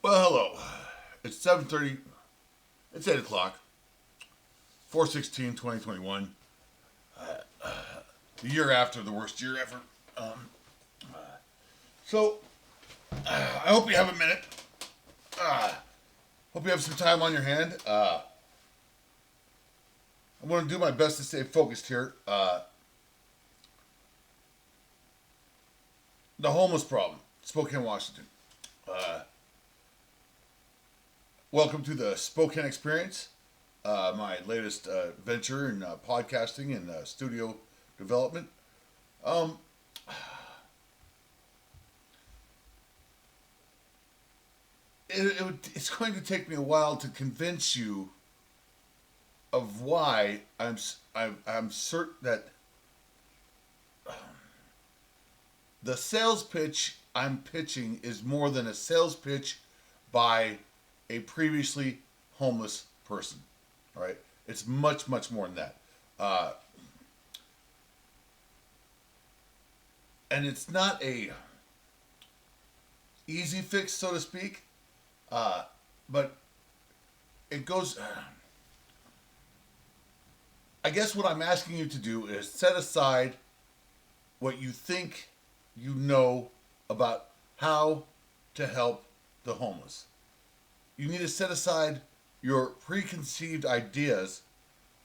Well, hello. It's 7:30. It's 8 o'clock. 4/16/2021. The year after the worst year ever. So, I hope you have a minute. Hope you have some time on your hand. I'm going to do my best to stay focused here. The homeless problem, Spokane, Washington. Welcome to the Spokane Experience, my latest venture in podcasting and studio development. It's going to take me a while to convince you of why I'm certain that the sales pitch I'm pitching is more than a sales pitch by a previously homeless person. All right, it's much more than that, and it's not a easy fix, so to speak. But it goes. I guess what I'm asking you to do is set aside what you think you know about how to help the homeless. You need to set aside your preconceived ideas,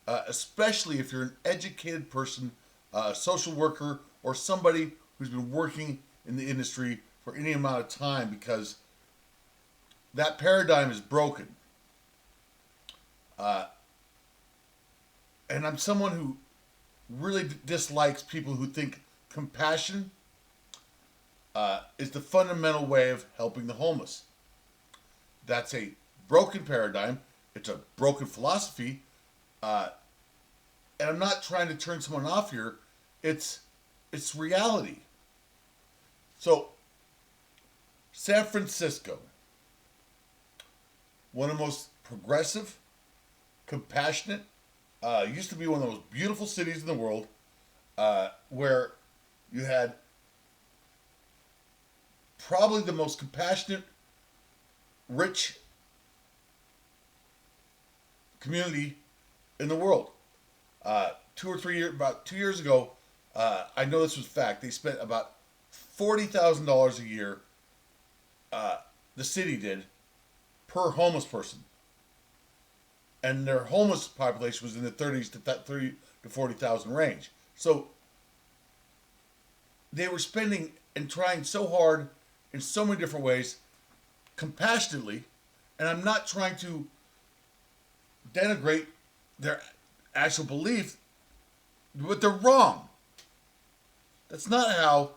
especially if you're an educated person, a social worker, or somebody who's been working in the industry for any amount of time, because that paradigm is broken. And I'm someone who really dislikes people who think compassion is the fundamental way of helping the homeless. That's a broken paradigm. It's a broken philosophy. And I'm not trying to turn someone off here. It's reality. So, San Francisco, one of the most progressive, compassionate, used to be one of the most beautiful cities in the world, where you had probably the most compassionate, rich community in the world. About 2 years ago, I know this was fact, they spent about $40,000 a year, the city did, per homeless person. And their homeless population was in the 30 to 40,000 range. So they were spending and trying so hard in so many different ways, compassionately, and I'm not trying to denigrate their actual belief, but they're wrong. That's not how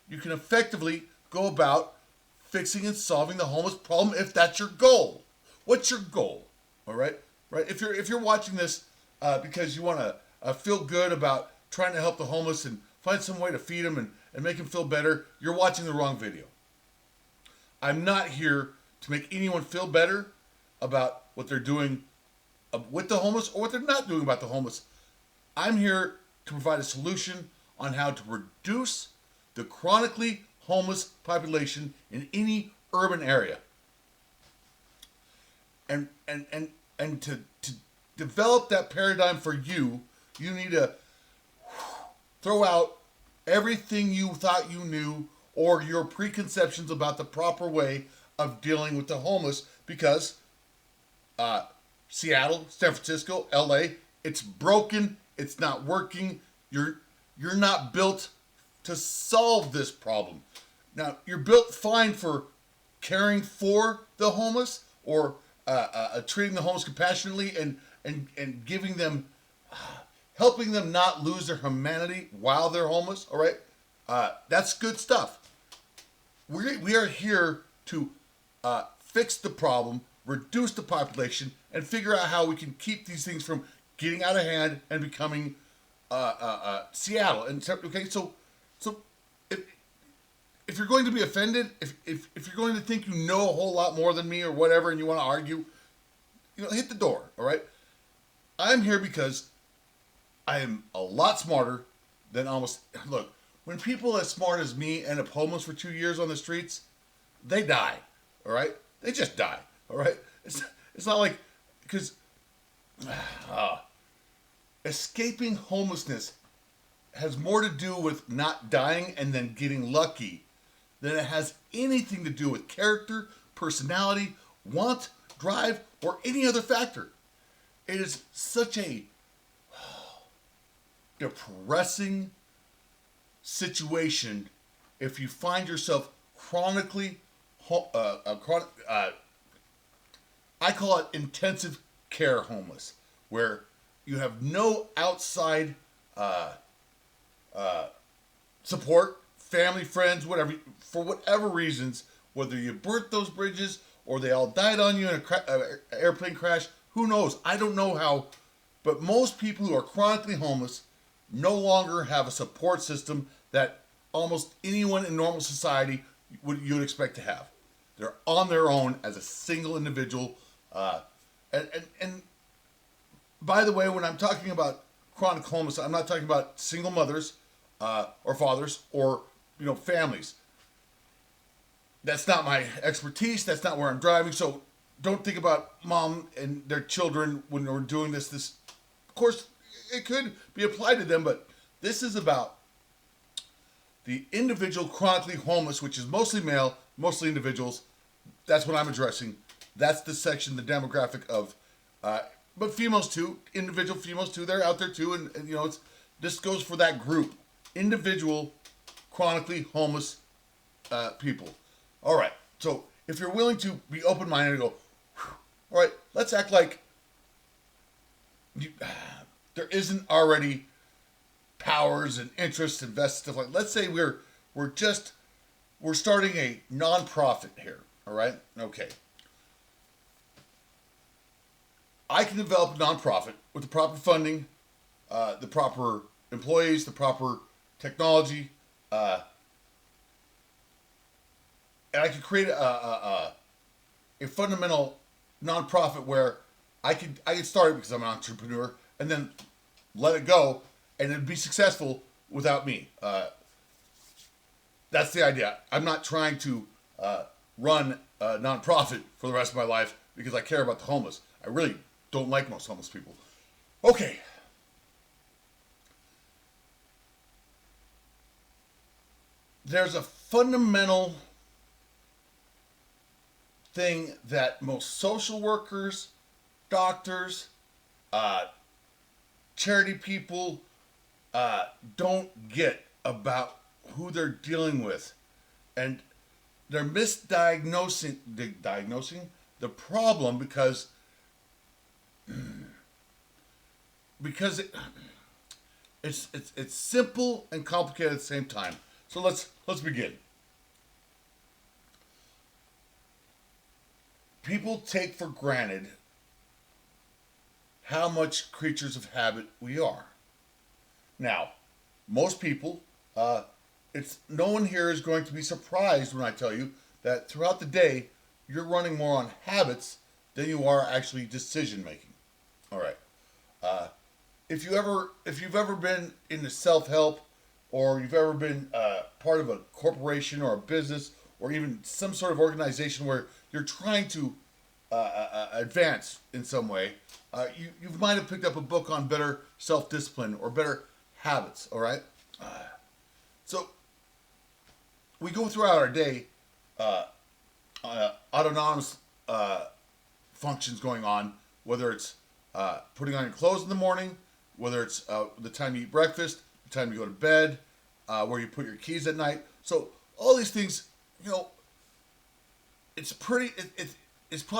you can effectively go about fixing and solving the homeless problem if that's your goal. What's your goal? All right? Right? If you're watching this because you want to feel good about trying to help the homeless and find some way to feed them and make them feel better, you're watching the wrong video. I'm not here to make anyone feel better about what they're doing with the homeless or what they're not doing about the homeless. I'm here to provide a solution on how to reduce the chronically homeless population in any urban area. And to develop that paradigm for you, you need to throw out everything you thought you knew or your preconceptions about the proper way of dealing with the homeless, because Seattle, San Francisco, LA, it's broken, it's not working. You're not built to solve this problem. Now, you're built fine for caring for the homeless or treating the homeless compassionately and giving them, helping them not lose their humanity while they're homeless. All right, that's good stuff. We are here to fix the problem, reduce the population, and figure out how we can keep these things from getting out of hand and becoming Seattle. And okay, so if you're going to be offended, if you're going to think you know a whole lot more than me or whatever, and you want to argue, hit the door. All right, I'm here because I am a lot smarter than almost. Look, when people as smart as me end up homeless for 2 years on the streets, they die. All right, They just die. All right. It's not like because escaping homelessness has more to do with not dying and then getting lucky than it has anything to do with character, personality, want, drive, or any other factor. It is such a depressing situation if you find yourself chronically, I call it intensive care homeless, where you have no outside support, family, friends, whatever, for whatever reasons, whether you burnt those bridges or they all died on you in an airplane crash, who knows? I don't know how, but most people who are chronically homeless no longer have a support system that almost anyone in normal society you'd expect to have. They're on their own as a single individual. And by the way, when I'm talking about chronic homeless, I'm not talking about single mothers or fathers or families. That's not my expertise. That's not where I'm driving. So don't think about mom and their children when we're doing this. Of course, it could be applied to them, but this is about the individual chronically homeless, which is mostly male, mostly individuals. That's what I'm addressing. That's the section, the demographic of, but females too, individual females too. They're out there too, and this goes for that group, individual chronically homeless people. All right, so if you're willing to be open-minded and go, all right, let's act like there isn't already powers and interests invested, stuff like. Let's say we're starting a nonprofit here. All right, okay. I can develop a nonprofit with the proper funding, the proper employees, the proper technology, and I could create a fundamental nonprofit where I could start it because I'm an entrepreneur, and then let it go, and it'd be successful without me. That's the idea. I'm not trying to run a nonprofit for the rest of my life because I care about the homeless. I really don't like most homeless people. Okay. There's a fundamental thing that most social workers, doctors, charity people don't get about who they're dealing with. And they're misdiagnosing the problem because it's simple and complicated at the same time. So let's begin. People take for granted how much creatures of habit we are. Now, most people, no one here is going to be surprised when I tell you that throughout the day, you're running more on habits than you are actually decision making. All right. If you've ever been into self-help, or you've ever been part of a corporation or a business, or even some sort of organization where you're trying to advance in some way, you might have picked up a book on better self-discipline or better habits. All right. So we go throughout our day, autonomous functions going on, whether it's putting on your clothes in the morning, whether it's the time you eat breakfast, the time you go to bed, where you put your keys at night. So all these things, it's probably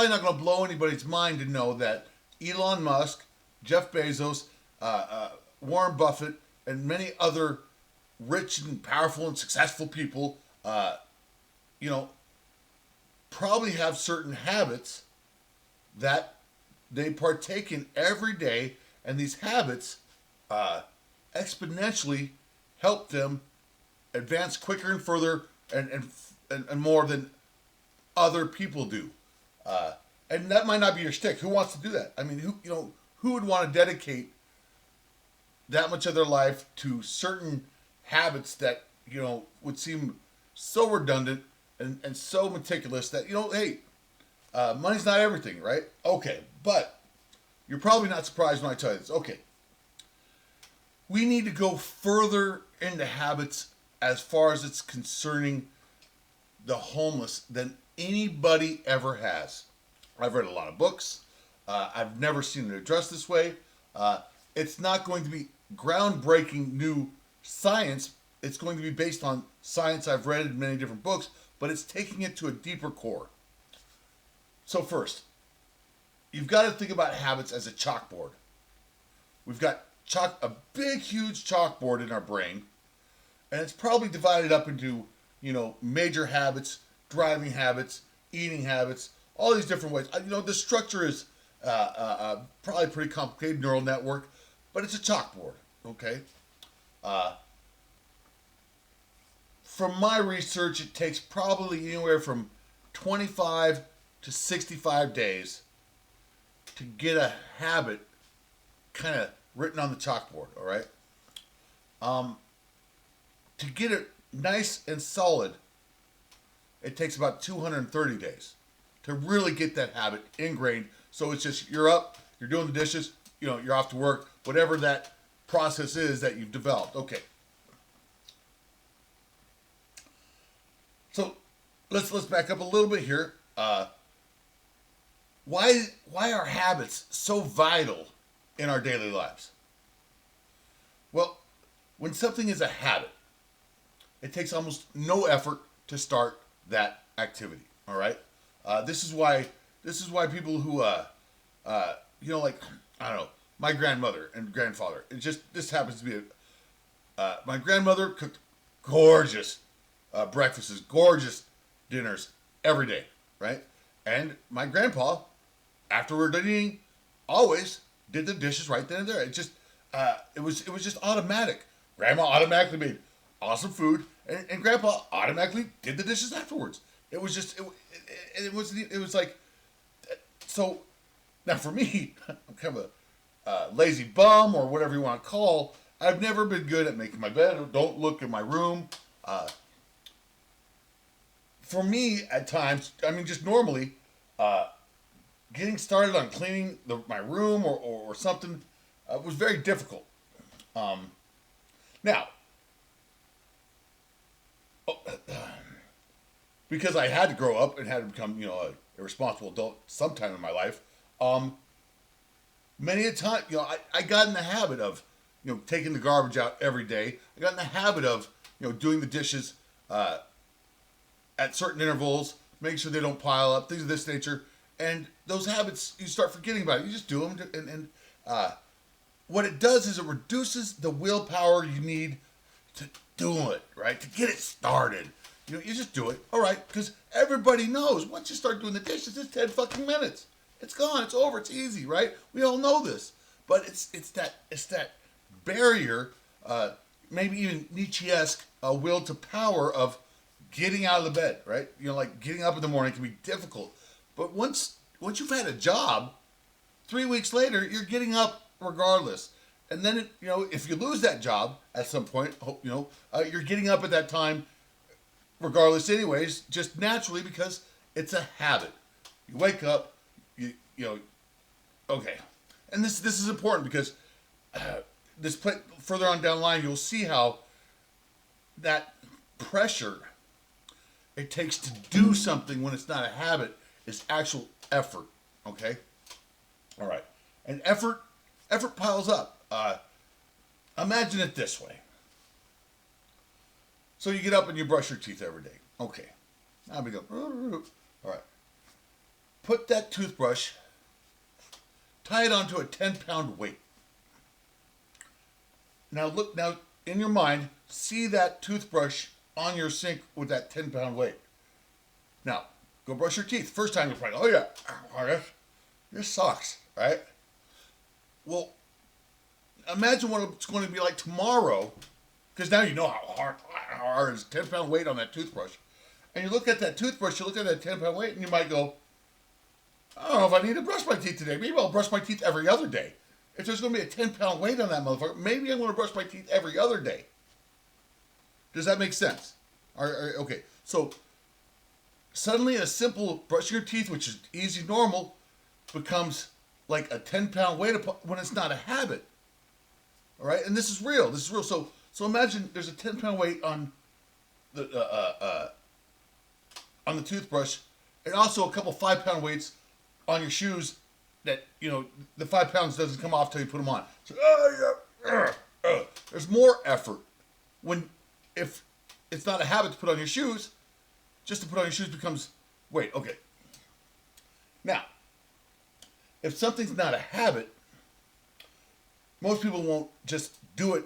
not going to blow anybody's mind to know that Elon Musk, Jeff Bezos, Warren Buffett, and many other rich and powerful and successful people, probably have certain habits that they partake in every day, and these habits exponentially help them advance quicker and further and more than other people do. And that might not be your shtick. Who wants to do that? I mean, who would want to dedicate that much of their life to certain habits that would seem so redundant and so meticulous that hey, Money's not everything, right? Okay, but you're probably not surprised when I tell you this. Okay, we need to go further into habits as far as it's concerning the homeless than anybody ever has. I've read a lot of books. I've never seen it addressed this way. It's not going to be groundbreaking new science. It's going to be based on science I've read in many different books, but it's taking it to a deeper core. So first, you've got to think about habits as a chalkboard. We've got a big, huge chalkboard in our brain, and it's probably divided up into, major habits, driving habits, eating habits, all these different ways. The structure is probably a pretty complicated neural network, but it's a chalkboard, okay? From my research, it takes probably anywhere from 25 to 65 days to get a habit kind of written on the chalkboard, all right? To get it nice and solid, it takes about 230 days to really get that habit ingrained. So it's just, you're up, you're doing the dishes, you're off to work, whatever that process is that you've developed. Okay. So let's back up a little bit here. Why are habits so vital in our daily lives? Well, when something is a habit, it takes almost no effort to start that activity. All right. This is why people who I don't know, my grandmother and grandfather. This happens to be my grandmother cooked gorgeous breakfasts, gorgeous dinners every day, right? And my grandpa, after we're done eating, always did the dishes right then and there. It was just automatic. Grandma automatically made awesome food, and Grandpa automatically did the dishes afterwards. It was just it was like, so. Now for me, I'm kind of a lazy bum or whatever you want to call. I've never been good at making my bed. Don't look in my room. For me, at times, just normally, getting started on cleaning my room or something was very difficult. Now, because I had to grow up and had to become, a responsible adult sometime in my life, many a time, I got in the habit of, taking the garbage out every day. I got in the habit of, doing the dishes at certain intervals, making sure they don't pile up, things of this nature. And those habits, you start forgetting about it. You just do them, and what it does is it reduces the willpower you need to do it, right? To get it started. You just do it, all right? Because everybody knows once you start doing the dishes, it's 10 fucking minutes. It's gone. It's over. It's easy, right? We all know this, but it's that barrier, maybe even Nietzsche-esque will to power of getting out of the bed, right? Like getting up in the morning can be difficult, but once you've had a job, 3 weeks later you're getting up regardless. And then if you lose that job at some point, you're getting up at that time regardless, anyways, just naturally because it's a habit. You wake up. Okay, and this is important because further on down the line, you'll see how that pressure it takes to do something when it's not a habit is actual effort. Okay, all right, and effort piles up. Imagine it this way. So you get up and you brush your teeth every day. Okay, now we go. All right, put that toothbrush. Tie it onto a 10-pound weight. Now in your mind, see that toothbrush on your sink with that 10-pound weight. Now, go brush your teeth. First time you're probably, oh yeah, this sucks, right? Well, imagine what it's going to be like tomorrow, because now you know how hard is 10-pound weight on that toothbrush. And you look at that toothbrush, you look at that 10-pound weight, and you might go, I don't know if I need to brush my teeth today. Maybe I'll brush my teeth every other day. If there's going to be a 10-pound weight on that motherfucker, maybe I'm going to brush my teeth every other day. Does that make sense? Okay, so suddenly a simple brushing your teeth, which is easy, normal, becomes like a 10-pound weight when it's not a habit. All right, and this is real. This is real. So imagine there's a 10-pound weight on the toothbrush, and also a couple 5-pound weights on your shoes. That the 5 pounds doesn't come off till you put them on. So there's more effort if it's not a habit to put on your shoes. Just to put on your shoes becomes weight. Okay. Now, if something's not a habit, most people won't just do it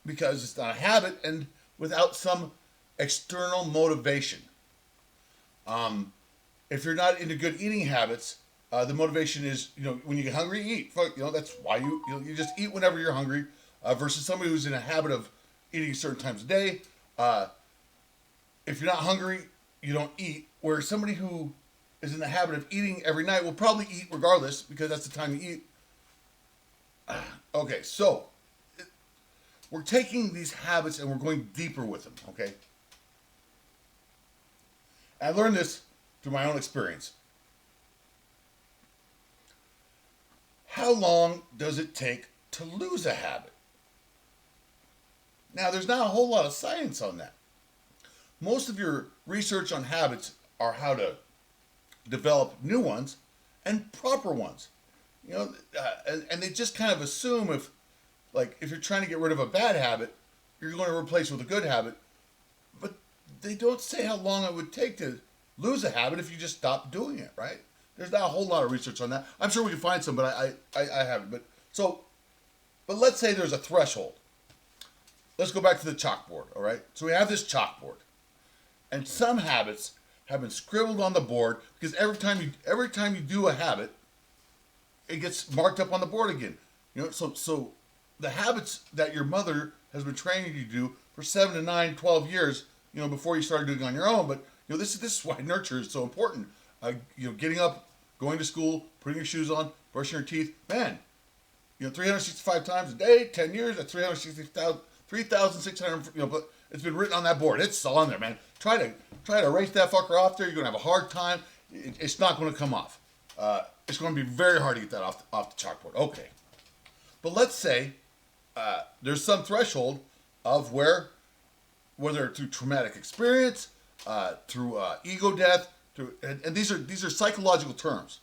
because it's not a habit and without some external motivation. If you're not into good eating habits, the motivation is, when you get hungry, you eat. That's why you just eat whenever you're hungry, versus somebody who's in a habit of eating certain times a day. If you're not hungry, you don't eat. Whereas somebody who is in the habit of eating every night will probably eat regardless because that's the time you eat. Okay, so we're taking these habits and we're going deeper with them, okay? I learned this through my own experience. How long does it take to lose a habit? Now, there's not a whole lot of science on that. Most of your research on habits are how to develop new ones and proper ones. And they just kind of assume if you're trying to get rid of a bad habit, you're going to replace it with a good habit. But they don't say how long it would take to lose a habit if you just stop doing it, right? There's not a whole lot of research on that. I'm sure we can find some, but I haven't. But let's say there's a threshold. Let's go back to the chalkboard, all right? So we have this chalkboard. And some habits have been scribbled on the board because every time you do a habit, it gets marked up on the board again. So the habits that your mother has been training you to do for 7 to 9, 12 years, before you started doing it on your own. But this is why nurture is so important. Getting up, going to school, putting your shoes on, brushing your teeth. Man, 365 times a day, 10 years, that's 3,600. But it's been written on that board. It's all on there, man. Try to erase that fucker off there. You're gonna have a hard time. It's not going to come off. It's going to be very hard to get that off the chalkboard. Okay, but let's say there's some threshold of whether through traumatic experience, through ego death, and these are psychological terms.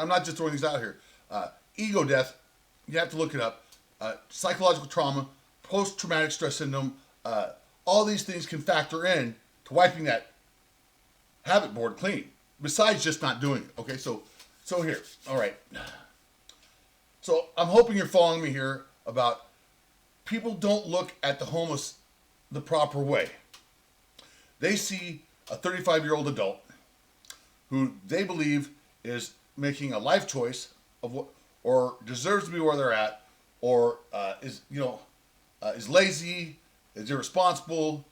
I'm not just throwing these out here. Ego death, you have to look it up. Psychological trauma, post-traumatic stress syndrome, all these things can factor in to wiping that habit board clean. Besides just not doing it. Okay, so here, all right. So I'm hoping you're following me here about people don't look at the homeless the proper way. They see a 35-year-old adult who they believe is making a life choice of what, or deserves to be where they're at, or is lazy, is irresponsible,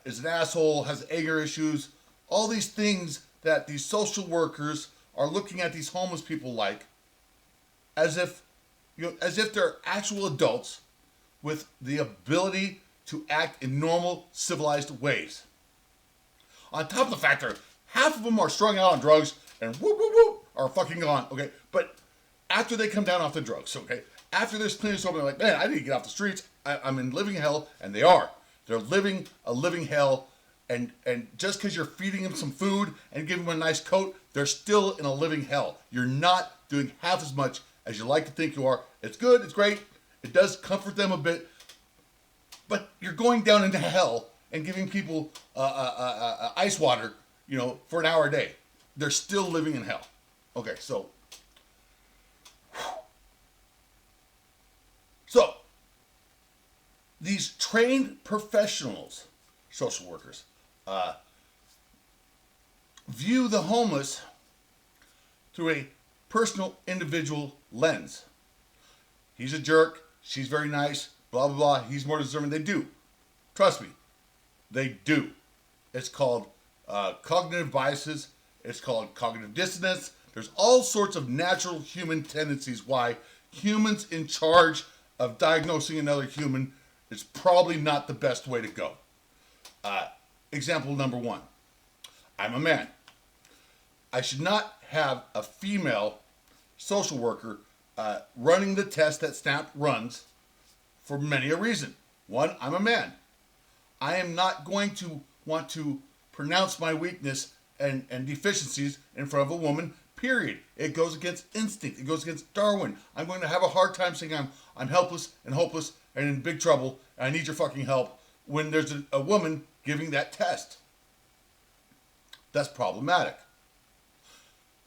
is an asshole, has anger issues, all these things that these social workers are looking at these homeless people like, as if they're actual adults with the ability to act in normal, civilized ways. On top of the fact that half of them are strung out on drugs and are fucking gone, okay? But after they come down off the drugs, okay? After this cleaning sober, they're like, man, I need to get off the streets. I'm in living hell, and they are. They're living a living hell, and just because you're feeding them some food and giving them a nice coat, they're still in a living hell. You're not doing half as much as you like to think you are. It's good, it's great, it does comfort them a bit, but you're going down into hell and giving people ice water, for an hour a day. They're still living in hell. Okay, so these trained professionals, social workers, view the homeless through a personal, individual lens. He's a jerk. She's very nice. Blah, blah, blah. He's more deserving. They do. Trust me. They do. It's called cognitive biases. It's called cognitive dissonance. There's all sorts of natural human tendencies why humans in charge of diagnosing another human is probably not the best way to go. Example number one. I'm a man. I should not have a female social worker running the test that SNAP runs for many a reason. One, I'm a man. I am not going to want to pronounce my weakness and deficiencies in front of a woman, period. It goes against instinct. It goes against Darwin. I'm going to have a hard time saying I'm helpless and hopeless and in big trouble and I need your fucking help when there's a woman giving that test. That's problematic.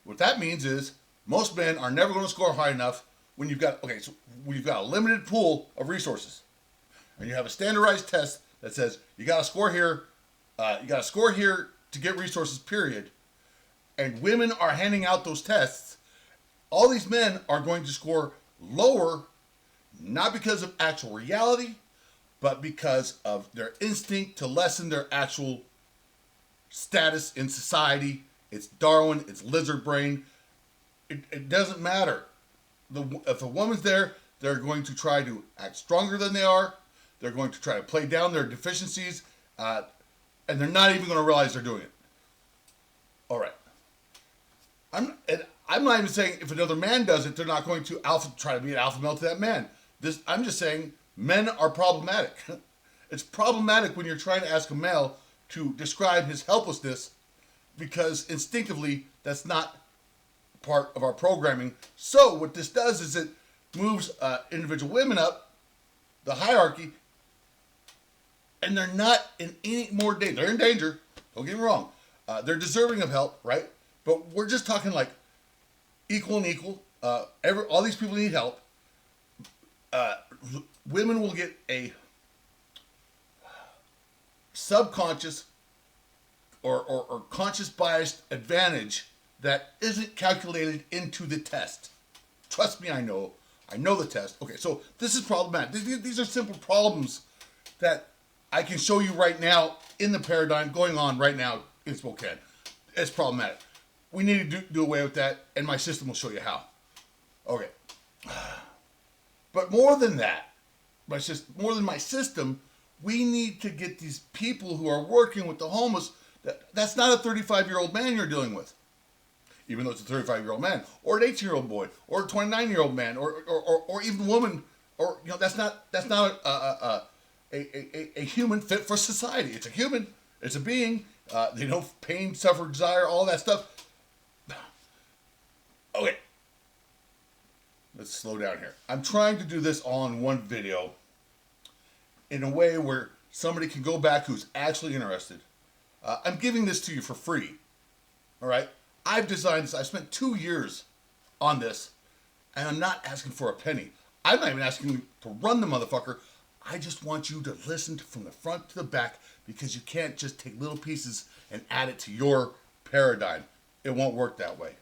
What that means is most men are never going to score high enough when you've got a limited pool of resources. And you have a standardized test that says you got to score here, to get resources, period. And women are handing out those tests. All these men are going to score lower, not because of actual reality, but because of their instinct to lessen their actual status in society. It's Darwin, it's lizard brain. It doesn't matter. If a woman's there, they're going to try to act stronger than they are. They're going to try to play down their deficiencies, and they're not even going to realize they're doing it. All right. I'm not even saying if another man does it, they're not going to try to be an alpha male to that man. I'm just saying men are problematic. It's problematic when you're trying to ask a male to describe his helplessness because instinctively that's not part of our programming. So what this does is it moves individual women up the hierarchy, and they're not in any more danger. They're in danger. Don't get me wrong. They're deserving of help, right? But we're just talking like equal and equal. All these people need help. Women will get a subconscious or conscious biased advantage that isn't calculated into the test. Trust me, I know the test. Okay, so this is problematic. These are simple problems that I can show you right now in the paradigm going on right now in Spokane. It's problematic. We need to do away with that, and my system will show you how. Okay. But more than that, more than my system, we need to get these people who are working with the homeless. That's not a 35-year-old man you're dealing with, even though it's a 35-year-old man, or an 18-year-old boy, or a 29-year-old man, or even woman, or that's not a human fit for society. It's a human. It's a being. They know pain, suffer, desire, all that stuff. Okay. Let's slow down here. I'm trying to do this all in one video in a way where somebody can go back who's actually interested. I'm giving this to you for free. All right? I've designed this. I spent 2 years on this, and I'm not asking for a penny. I'm not even asking you to run the motherfucker. I just want you to listen from the front to the back because you can't just take little pieces and add it to your paradigm. It won't work that way.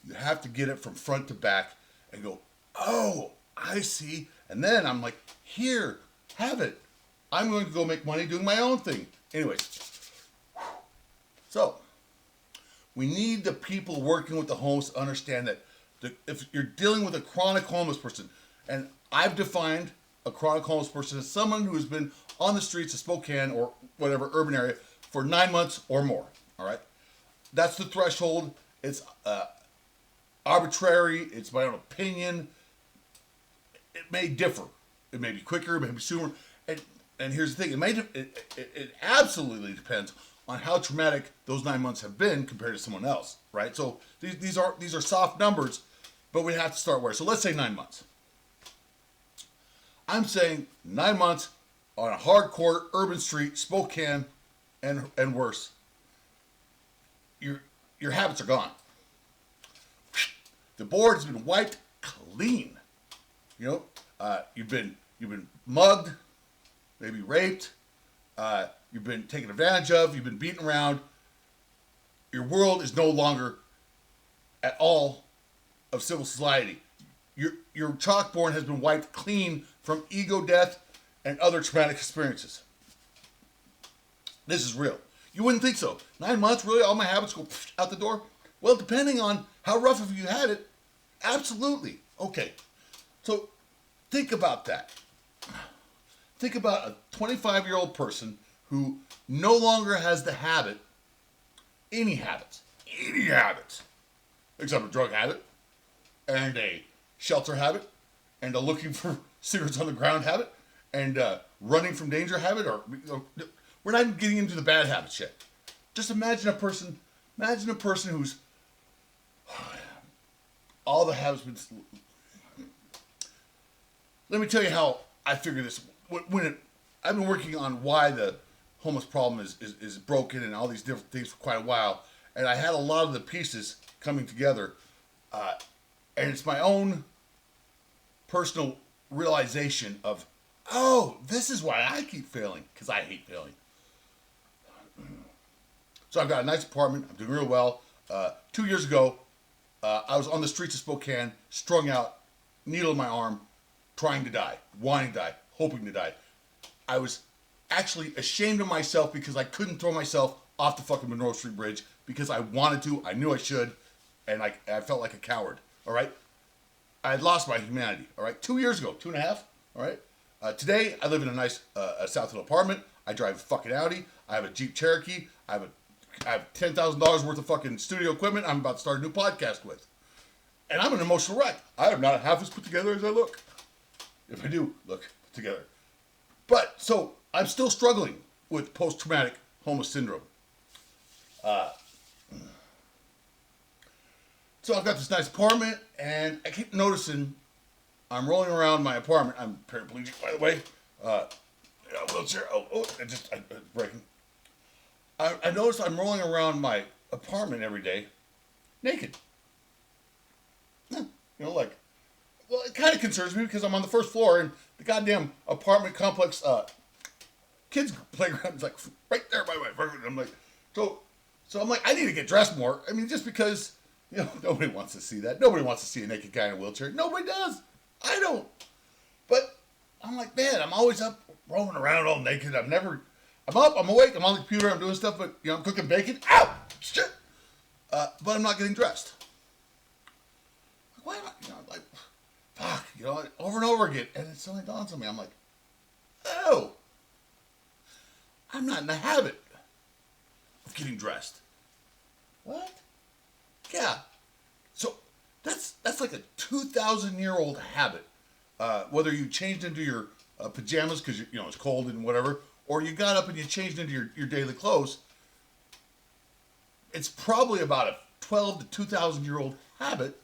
You have to get it from front to back and go, oh, I see. And then I'm like, here, have it. I'm going to go make money doing my own thing. Anyways, so we need the people working with the homeless to understand that if you're dealing with a chronic homeless person, and I've defined a chronic homeless person as someone who has been on the streets of Spokane or whatever urban area for 9 months or more. All right, that's the threshold. It's arbitrary. It's my own opinion. It may differ. It may be quicker. It may be sooner. And here's the thing. It absolutely depends on how traumatic those 9 months have been compared to someone else. Right. So these are soft numbers, but we have to start where. So let's say 9 months. I'm saying 9 months on a hardcore urban street, Spokane, and worse. Your habits are gone. The board has been wiped clean. You've been mugged, maybe raped. You've been taken advantage of. You've been beaten around. Your world is no longer at all of civil society. Your chalkboard has been wiped clean from ego death and other traumatic experiences. This is real. You wouldn't think so. 9 months, really? All my habits go out the door? Well, depending on how rough have you had it, absolutely. Okay. So think about that. Think about a 25-year-old person who no longer has the habit, any habits, except a drug habit, and a shelter habit, and a looking for cigarettes on the ground habit, and running from danger habit, or we're not even getting into the bad habits yet. Just imagine a person who's all the habits been. Let me tell you how I figure this. I've been working on why the homeless problem is broken and all these different things for quite a while, and I had a lot of the pieces coming together, and it's my own personal realization of, oh, this is why I keep failing, because I hate failing. So I've got a nice apartment. I'm doing real well. 2 years ago, I was on the streets of Spokane, strung out, needle in my arm, trying to die, wanting to die, hoping to die. I was actually ashamed of myself because I couldn't throw myself off the fucking Monroe Street Bridge because I wanted to, I knew I should, and I felt like a coward, all right? I had lost my humanity, all right? 2 years ago, 2.5, all right? Today, I live in a nice South Hill apartment. I drive a fucking Audi. I have a Jeep Cherokee. I have $10,000 worth of fucking studio equipment I'm about to start a new podcast with. And I'm an emotional wreck. I am not half as put together as I look. If I do look put together. But, so, I'm still struggling with post-traumatic homeless syndrome. So I've got this nice apartment, and I keep noticing I'm rolling around my apartment. I'm paraplegic, by the way. Wheelchair. It's breaking. I noticed I'm rolling around my apartment every day naked. Well, it kind of concerns me because I'm on the first floor, and the goddamn apartment complex kids playground is like right there by my apartment. I'm like, so I'm like, I need to get dressed more. I mean, just because, nobody wants to see that. Nobody wants to see a naked guy in a wheelchair. Nobody does. I don't. But I'm like, man, I'm always up roaming around all naked. I'm up, I'm awake, I'm on the computer, I'm doing stuff, but, I'm cooking bacon. Ow! Shit! But I'm not getting dressed. Why am I, fuck, over and over again. And it suddenly dawns on me. I'm like, oh, I'm not in the habit of getting dressed. What? Yeah. So that's like a 2,000-year-old habit. Whether you changed into your pajamas because it's cold and whatever, or you got up and you changed into your daily clothes, it's probably about a 12 to 2,000-year-old habit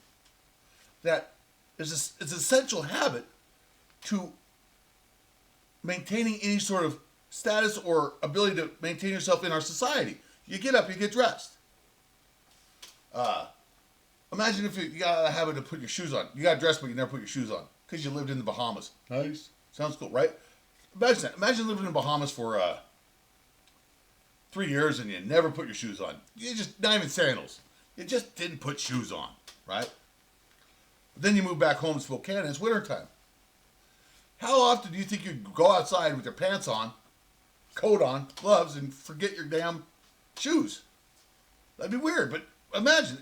that is an essential habit to maintaining any sort of status or ability to maintain yourself in our society. You get up, you get dressed. Imagine if you got a habit of putting your shoes on. You got dressed, but you never put your shoes on because you lived in the Bahamas. Nice. Sounds cool, right? Imagine that. Imagine living in the Bahamas for 3 years and you never put your shoes on. You just, not even sandals. You just didn't put shoes on, right? Then you move back home to Spokane and it's wintertime. How often do you think you'd go outside with your pants on, coat on, gloves, and forget your damn shoes? That'd be weird, but imagine.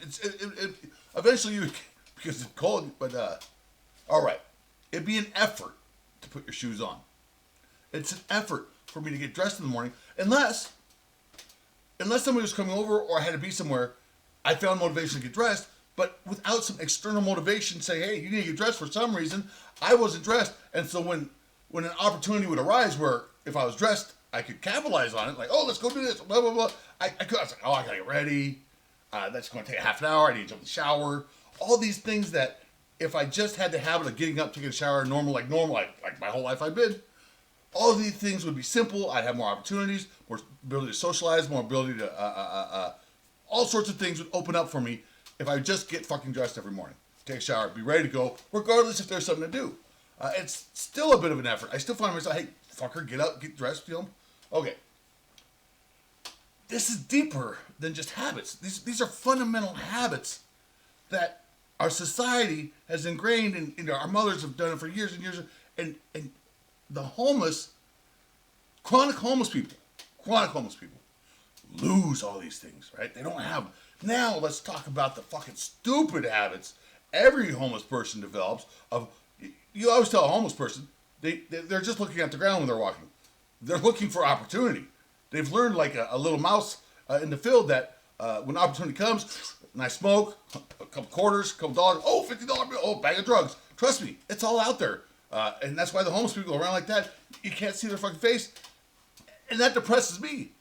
Eventually you, because it's cold, but, all right. It'd be an effort to put your shoes on. It's an effort for me to get dressed in the morning, unless somebody was coming over or I had to be somewhere, I found motivation to get dressed, but without some external motivation saying, hey, you need to get dressed for some reason, I wasn't dressed. And so when an opportunity would arise where if I was dressed, I could capitalize on it, like, oh, let's go do this, blah, blah, blah. I was like, oh, I gotta get ready. That's going to take half an hour. I need to jump in the shower. All these things that if I just had the habit of getting up, taking a shower, normal, like my whole life I've been, all of these things would be simple. I'd have more opportunities, more ability to socialize, more ability to, all sorts of things would open up for me if I just get fucking dressed every morning, take a shower, be ready to go, regardless if there's something to do. It's still a bit of an effort. I still find myself, hey, fucker, get up, get dressed, Okay. This is deeper than just habits. These are fundamental habits that our society has ingrained, and our mothers have done it for years and years. And the homeless, chronic homeless people lose all these things, right? They don't have. Now let's talk about the fucking stupid habits every homeless person develops. You always tell a homeless person, they're just looking at the ground when they're walking. They're looking for opportunity. They've learned like a little mouse in the field that when opportunity comes, and I smoke, a couple quarters, a couple dollars, oh, $50 bill, oh, bag of drugs. Trust me, it's all out there. And that's why the homeless people go around like that. You can't see their fucking face. And that depresses me.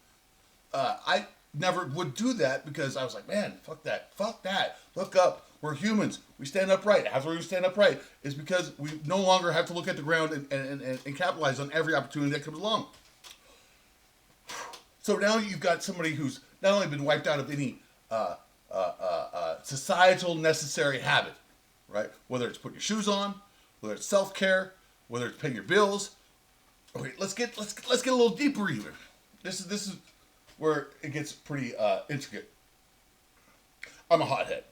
I never would do that because I was like, man, fuck that. Look up. We're humans. We stand upright. How do we stand upright? Is because we no longer have to look at the ground and capitalize on every opportunity that comes along. So now you've got somebody who's not only been wiped out of any societal necessary habit, right? Whether it's putting your shoes on, whether it's self-care, whether it's paying your bills. Okay, let's get a little deeper even. This is where it gets pretty intricate. I'm a hothead.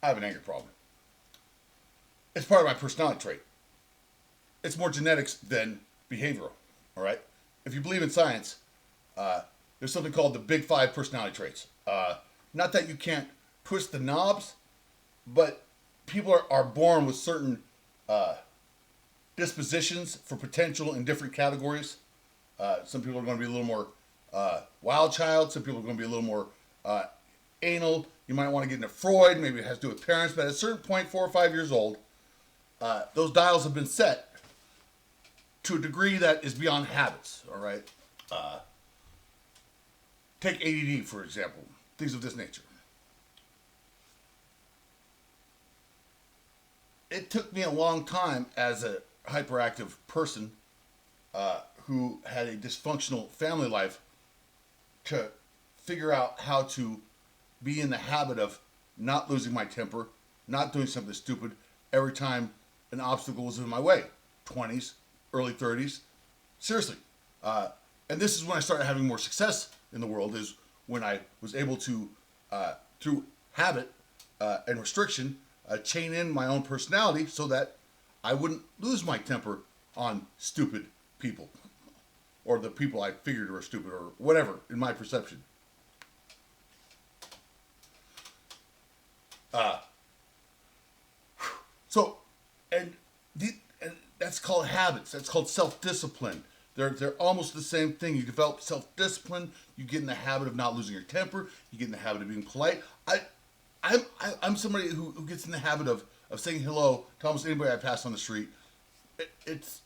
I have an anger problem. It's part of my personality trait. It's more genetics than behavioral. All right. If you believe in science, there's something called the Big Five personality traits. Not that you can't twist the knobs, but people are born with certain dispositions for potential in different categories. Some people are going to be a little more wild child. Some people are going to be a little more anal. You might want to get into Freud. Maybe it has to do with parents. But at a certain point, 4 or 5 years old, those dials have been set to a degree that is beyond habits. All right. Take ADD, for example. Things of this nature. It took me a long time as a hyperactive person who had a dysfunctional family life to figure out how to be in the habit of not losing my temper, not doing something stupid every time an obstacle was in my way. 20s, early 30s. Seriously. And this is when I started having more success in the world, is when I was able to, through habit and restriction, chain in my own personality so that I wouldn't lose my temper on stupid people. Or the people I figured were stupid, or whatever, in my perception. And that's called habits. That's called self-discipline. They're almost the same thing. You develop self-discipline. You get in the habit of not losing your temper. You get in the habit of being polite. I'm somebody who gets in the habit of saying hello to almost anybody I pass on the street. It's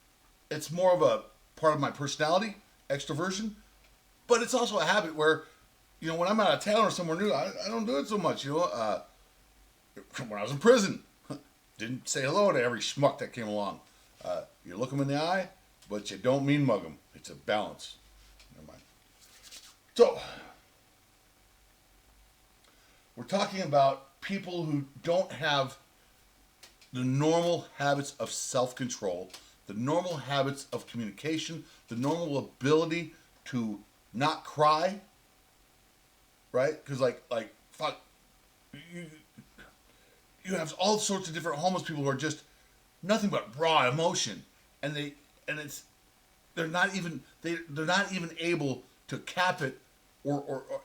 more of a part of my personality, extroversion, but it's also a habit where, when I'm out of town or somewhere new, I don't do it so much. When I was in prison, didn't say hello to every schmuck that came along. You look them in the eye, but you don't mean mug them. It's a balance. Never mind. So, we're talking about people who don't have the normal habits of self-control, the normal habits of communication, the normal ability to not cry, right? Because fuck, you have all sorts of different homeless people who are just nothing but raw emotion, and they're not even able to cap it,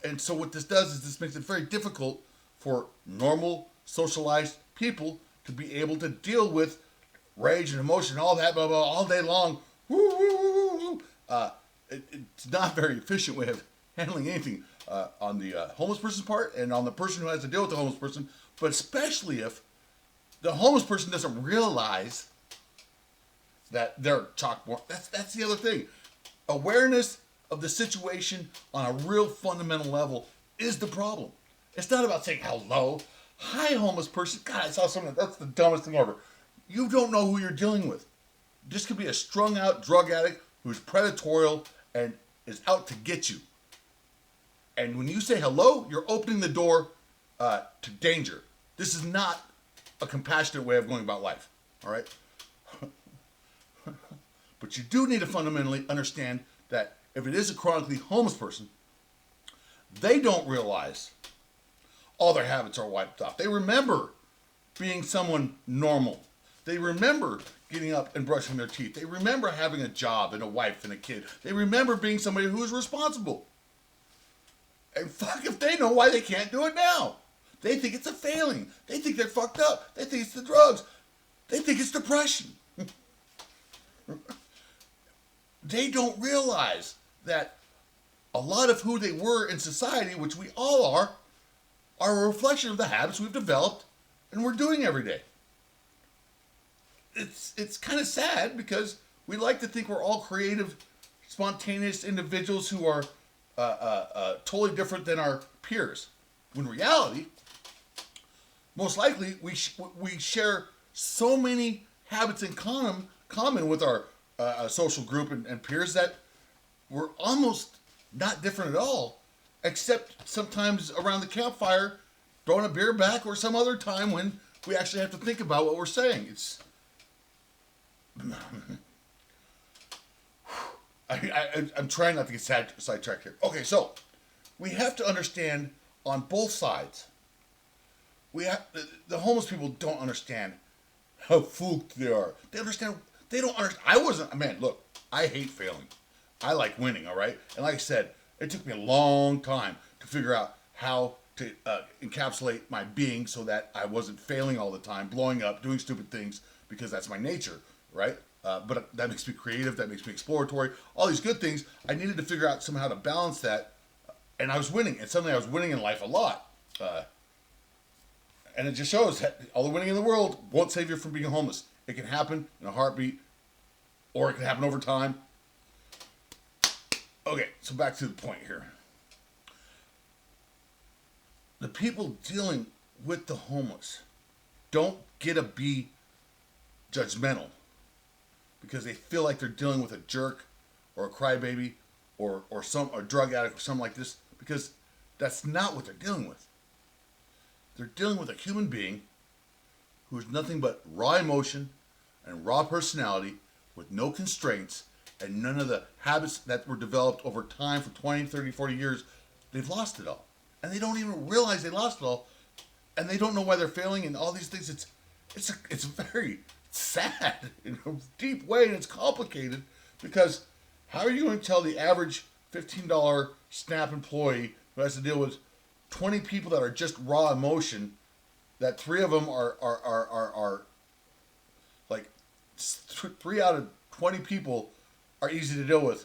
and so what this does is this makes it very difficult for normal socialized people to be able to deal with rage and emotion, all that, blah, blah, all day long. Woo, woo, woo, woo. It's not a very efficient way of handling anything on the homeless person's part and on the person who has to deal with the homeless person, but especially if the homeless person doesn't realize that they're chalkboard. That's the other thing. Awareness of the situation on a real fundamental level is the problem. It's not about saying hello. Hi, homeless person. God, I saw something. That's the dumbest thing ever. You don't know who you're dealing with. This could be a strung out drug addict who's predatorial and is out to get you. And when you say hello, you're opening the door to danger. This is not a compassionate way of going about life. All right? But you do need to fundamentally understand that if it is a chronically homeless person, they don't realize all their habits are wiped off. They remember being someone normal. They remember getting up and brushing their teeth. They remember having a job and a wife and a kid. They remember being somebody who is responsible. And fuck if they know why they can't do it now. They think it's a failing. They think they're fucked up. They think it's the drugs. They think it's depression. They don't realize that a lot of who they were in society, which we all are, are a reflection of the habits we've developed and we're doing every day. It's kind of sad because we like to think we're all creative, spontaneous individuals who are totally different than our peers. When in reality, most likely we share so many habits in common with our social group and peers that we're almost not different at all, except sometimes around the campfire, throwing a beer back, or some other time when we actually have to think about what we're saying. I'm trying not to get sidetracked here. Okay, so we have to understand on both sides. The homeless people don't understand how fooked they are. They don't understand. Look, I hate failing. I like winning, all right? And like I said, it took me a long time to figure out how to encapsulate my being so that I wasn't failing all the time, blowing up, doing stupid things, because that's my nature, right? But that makes me creative, that makes me exploratory, all these good things. I needed to figure out somehow to balance that, and I was winning. And suddenly I was winning in life a lot. And it just shows that all the winning in the world won't save you from being homeless. It can happen in a heartbeat, or it can happen over time. Okay, so back to the point here. The people dealing with the homeless don't get to be judgmental because they feel like they're dealing with a jerk or a crybaby or a drug addict or something like this, because that's not what they're dealing with. They're dealing with a human being who is nothing but raw emotion and raw personality with no constraints and none of the habits that were developed over time for 20, 30, 40 years. They've lost it all. And they don't even realize they lost it all. And they don't know why they're failing and all these things. It's very sad in a deep way, and it's complicated because how are you going to tell the average $15 SNAP employee who has to deal with 20 people that are just raw emotion, that 3 of them are like 3 out of 20 people are easy to deal with.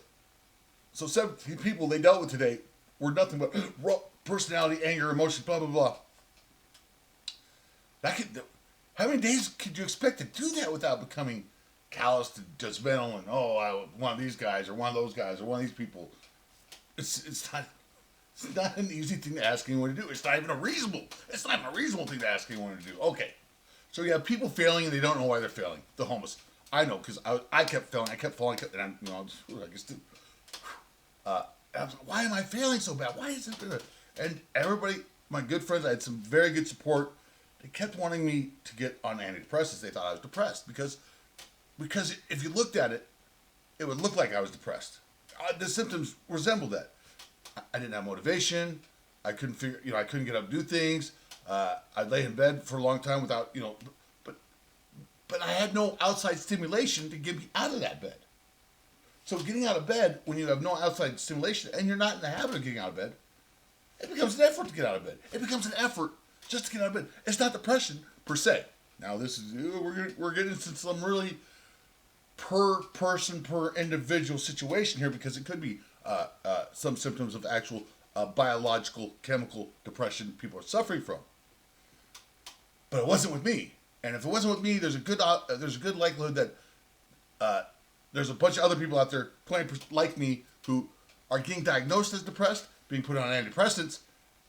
So 17 people they dealt with today were nothing but raw personality, anger, emotion, blah, blah, blah. How many days could you expect to do that without becoming callous and judgmental and, I one of these guys or one of those guys or one of these people? It's not an easy thing to ask anyone to do. It's not even a reasonable thing to ask anyone to do. Okay. So you have people failing and they don't know why they're failing. The homeless. I know, because I kept failing. I kept falling. And I'm, I guess, why am I failing so bad? Why is it good? And everybody, my good friends, I had some very good support. They kept wanting me to get on antidepressants. They thought I was depressed because if you looked at it, it would look like I was depressed. The symptoms resembled that. I didn't have motivation. I couldn't I couldn't get up and do things. I'd lay in bed for a long time without, but I had no outside stimulation to get me out of that bed. So getting out of bed when you have no outside stimulation and you're not in the habit of getting out of bed, it becomes an effort to get out of bed. It becomes an effort just to get out of bed. It's not depression per se. Now this is we're getting into some really per person, per individual situation here, because it could be some symptoms of actual biological, chemical depression people are suffering from. But it wasn't with me. And if it wasn't with me, there's a good likelihood that there's a bunch of other people out there, 20% like me, who are getting diagnosed as depressed, being put on antidepressants,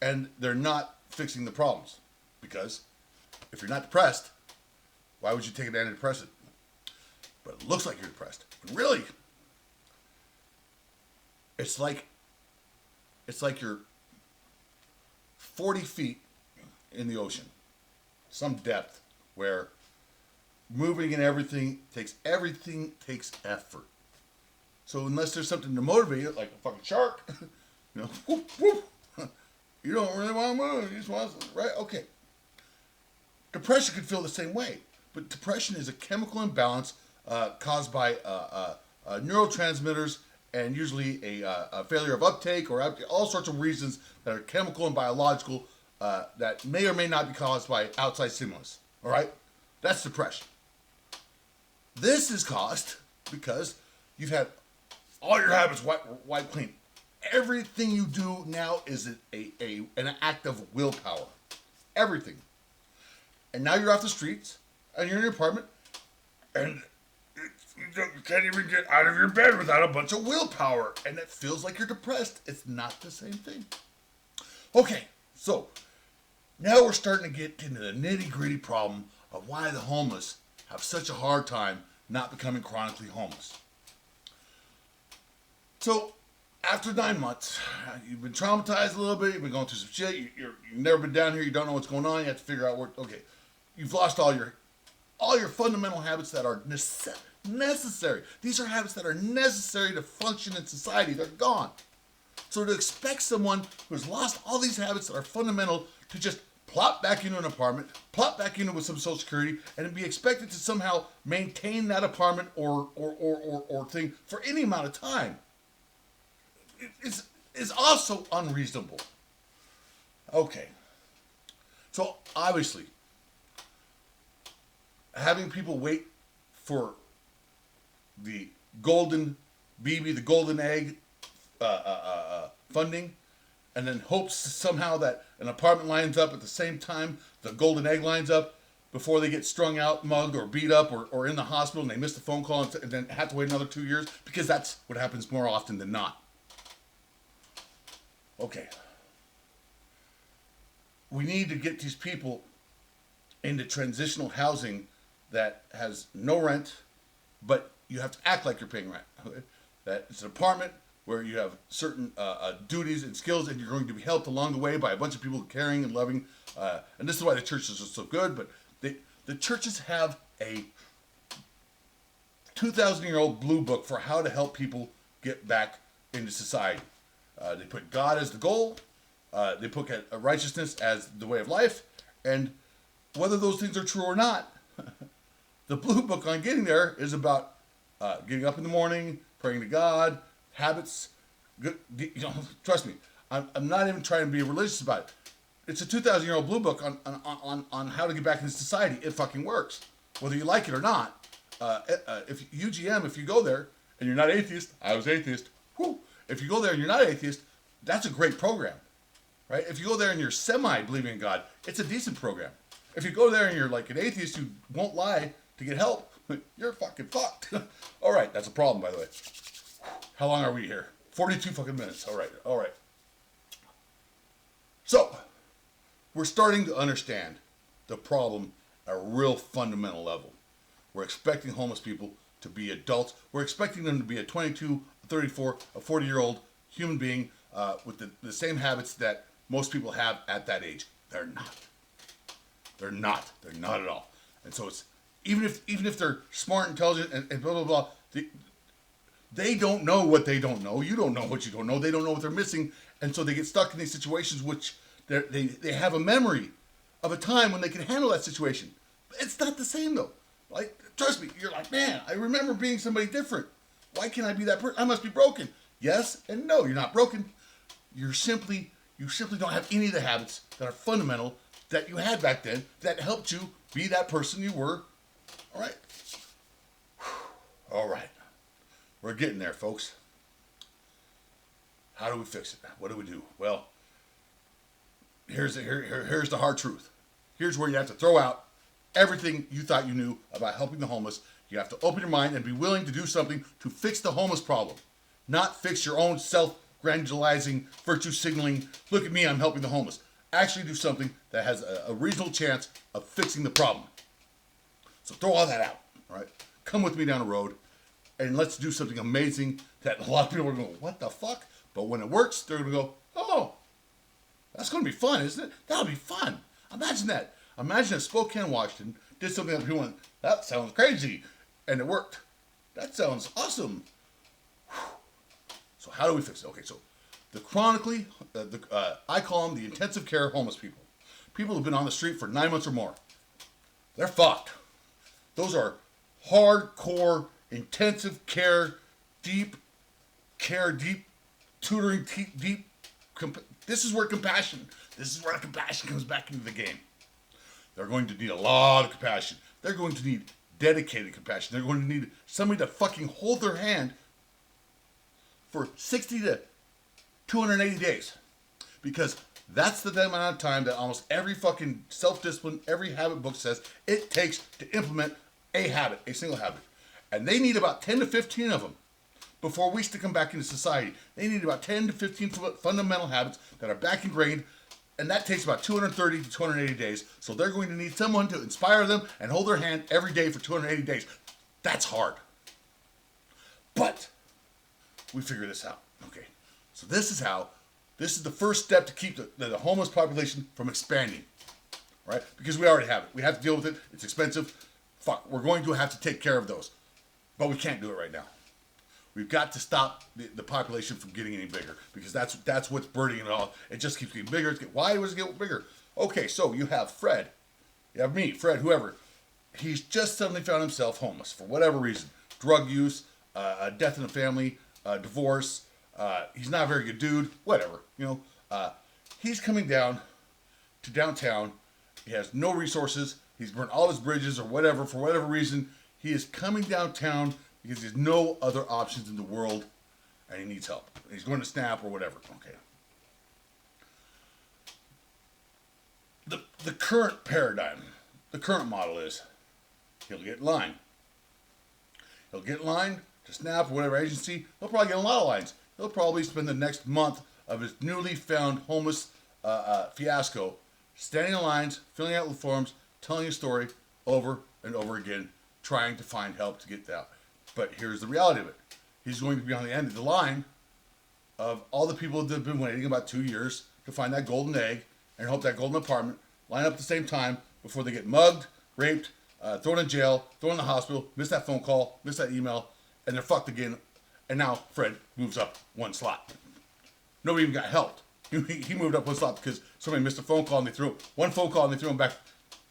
and they're not fixing the problems. Because if you're not depressed, why would you take an antidepressant? But it looks like you're depressed. But really, it's like you're 40 feet in the ocean, some depth, where moving and everything takes effort. So unless there's something to motivate you, like a fucking shark, whoop, whoop, you don't really want to move. You just want to, right? Okay. Depression can feel the same way, but depression is a chemical imbalance caused by neurotransmitters and usually a failure of uptake or all sorts of reasons that are chemical and biological that may or may not be caused by outside stimulus. All right? That's depression. This is caused because you've had all your habits wiped clean. Everything you do now is an act of willpower. Everything. And now you're off the streets, and you're in your apartment, and you can't even get out of your bed without a bunch of willpower. And it feels like you're depressed. It's not the same thing. Okay, so now we're starting to get into the nitty-gritty problem of why the homeless have such a hard time not becoming chronically homeless. So, after 9 months, you've been traumatized a little bit, you've been going through some shit, you've never been down here, you don't know what's going on, you have to figure out okay, you've lost all your fundamental habits that are necessary. These are habits that are necessary to function in society. They're gone. So to expect someone who's lost all these habits that are fundamental to just plop back into an apartment, plop back into with some Social Security, and be expected to somehow maintain that apartment or thing for any amount of time is also unreasonable. Okay. So obviously, having people wait for the golden BB, the golden egg funding, and then hopes somehow that an apartment lines up at the same time the golden egg lines up before they get strung out, mugged, or beat up, or in the hospital and they miss the phone call and then have to wait another 2 years, because that's what happens more often than not. Okay. We need to get these people into transitional housing that has no rent, but you have to act like you're paying rent. Okay? That it's an apartment where you have certain duties and skills, and you're going to be helped along the way by a bunch of people caring and loving. And this is why the churches are so good. But the churches have a 2,000-year-old blue book for how to help people get back into society. They put God as the goal. They put righteousness as the way of life. And whether those things are true or not, the blue book on getting there is about getting up in the morning, praying to God, habits. Good, trust me, I'm not even trying to be religious about it. It's a 2,000-year-old blue book on how to get back into society. It fucking works, whether you like it or not. If UGM, if you go there and you're not atheist, I was atheist. Whew. If you go there and you're not atheist, that's a great program, right? If you go there and you're semi-believing in God, it's a decent program. If you go there and you're like an atheist who won't lie to get help, you're fucking fucked. All right, that's a problem, by the way. How long are we here? 42 fucking minutes. All right. So, we're starting to understand the problem at a real fundamental level. We're expecting homeless people to be adults. We're expecting them to be a 22, a 34, a 40-year-old human being with the same habits that most people have at that age. They're not. They're not at all. And so it's even if they're smart, intelligent, and blah blah blah, they don't know what they don't know. You don't know what you don't know. They don't know what they're missing, and so they get stuck in these situations which they have a memory of a time when they can handle that situation. It's not the same though. Like, trust me, you're like, man, I remember being somebody different. Why can't I be that person? I must be broken. Yes and no, you're not broken. You simply don't have any of the habits that are fundamental that you had back then that helped you be that person you were. All right. All right. We're getting there, folks. How do we fix it? What do we do? Well, here's the hard truth. Here's where you have to throw out everything you thought you knew about helping the homeless. You have to open your mind and be willing to do something to fix the homeless problem, not fix your own self-grandializing, virtue signaling, look at me, I'm helping the homeless. Actually do something that has a reasonable chance of fixing the problem. So throw all that out, all right? Come with me down the road, and let's do something amazing that a lot of people are going to go, what the fuck? But when it works, they're going to go, oh, that's going to be fun, isn't it? That'll be fun. Imagine that. Imagine if Spokane, Washington did something that people went, that sounds crazy, and it worked. That sounds awesome. So how do we fix it? Okay, so the chronically, I call them the intensive care homeless people. People who've been on the street for 9 months or more. They're fucked. Those are hardcore, intensive care, deep tutoring, this is where compassion comes back into the game. They're going to need a lot of compassion. They're going to need dedicated compassion. They're going to need somebody to fucking hold their hand for 60 to 280 days. Because that's the amount of time that almost every fucking self-discipline, every habit book says it takes to implement a habit, a single habit. And they need about 10 to 15 of them before we stick them back into society. They need about 10 to 15 fundamental habits that are back ingrained, and that takes about 230 to 280 days. So they're going to need someone to inspire them and hold their hand every day for 280 days. That's hard. But we figure this out. Okay. So this is the first step to keep the homeless population from expanding. Right? Because we already have it. We have to deal with it. It's expensive. Fuck. We're going to have to take care of those. But we can't do it right now. We've got to stop the population from getting any bigger, because that's what's burdening it all. It just keeps getting bigger. Why does it get bigger? Okay, so you have Fred. You have me, Fred, whoever. He's just suddenly found himself homeless for whatever reason. Drug use, a death in the family, divorce. He's not a very good dude. Whatever, he's coming down to downtown. He has no resources. He's burnt all his bridges or whatever. For whatever reason, he is coming downtown because there's no other options in the world, and he needs help. He's going to SNAP or whatever. Okay. The current paradigm, the current model is he'll get in line. He'll get in line to SNAP or whatever agency. He'll probably get in a lot of lines. He'll probably spend the next month of his newly found homeless fiasco standing in lines, filling out the forms, telling his story over and over again, trying to find help to get out. But here's the reality of it. He's going to be on the end of the line of all the people that have been waiting about 2 years to find that golden egg and hope that golden apartment, line up at the same time before they get mugged, raped, thrown in jail, thrown in the hospital, miss that phone call, miss that email, and they're fucked again. And now Fred moves up one slot. Nobody even got helped. He moved up one slot because somebody missed a phone call and they threw one phone call and they threw him back.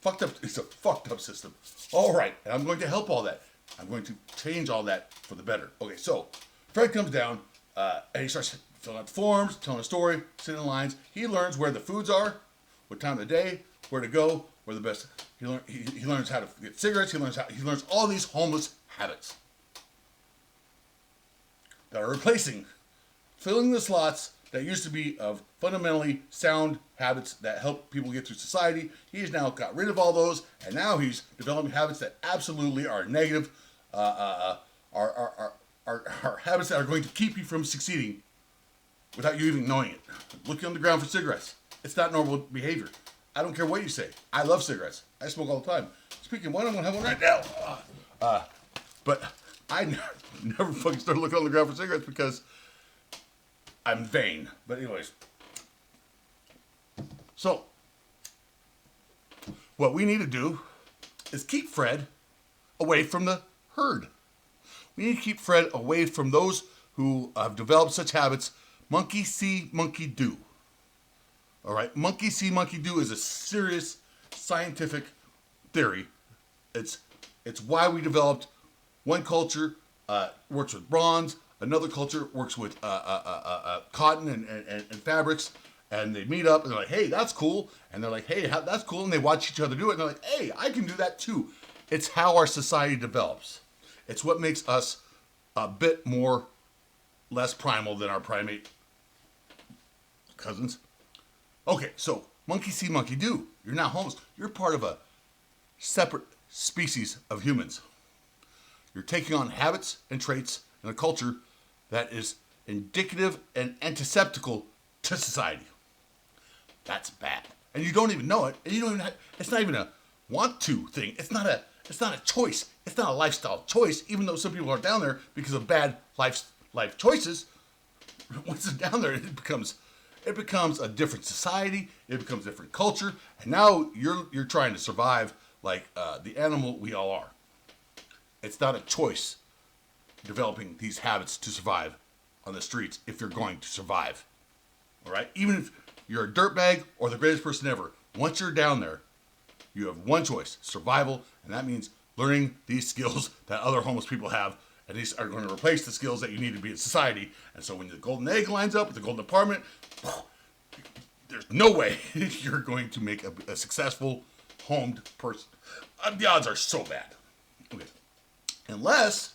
Fucked up. It's a fucked up system. All right, and I'm going to help all that. I'm going to change all that for the better. Okay, so Fred comes down and he starts filling out the forms, telling a story, sitting in lines. He learns where the foods are, what time of the day, where to go, where the best. He learns how to get cigarettes. He learns all these homeless habits that are replacing filling the slots that used to be of fundamentally sound habits that help people get through society. He's now got rid of all those, and now he's developing habits that absolutely are negative, are habits that are going to keep you from succeeding without you even knowing it. Looking on the ground for cigarettes. It's not normal behavior. I don't care what you say. I love cigarettes. I smoke all the time. Speaking of one, I'm going to have one right now. But I never fucking started looking on the ground for cigarettes because I'm vain. But anyways. So, what we need to do is keep Fred away from the herd. We need to keep Fred away from those who have developed such habits. Monkey see, monkey do. All right? Monkey see, monkey do is a serious scientific theory. It's why we developed one culture works with bronze, another culture works with cotton and fabrics, and they meet up and they're like, hey, that's cool. And they're like, hey, that's cool. And they watch each other do it. And they're like, hey, I can do that too. It's how our society develops. It's what makes us a bit more less primal than our primate cousins. Okay, so monkey see, monkey do. You're not homeless. You're part of a separate species of humans. You're taking on habits and traits in a culture that is indicative and antiseptical to society. That's bad. And you don't even know it. And you don't even it's not even a want to thing. It's not a choice. It's not a lifestyle choice, even though some people are down there because of bad life choices. Once it's down there, it becomes a different society, it becomes a different culture, and now you're trying to survive like the animal we all are. It's not a choice developing these habits to survive on the streets if you're going to survive. All right? Even if you're a dirtbag or the greatest person ever, once you're down there, you have one choice, survival, and that means learning these skills that other homeless people have, and these are going to replace the skills that you need to be in society. And so when the golden egg lines up with the golden apartment, there's no way you're going to make a successful homed person. The odds are so bad. Okay. Unless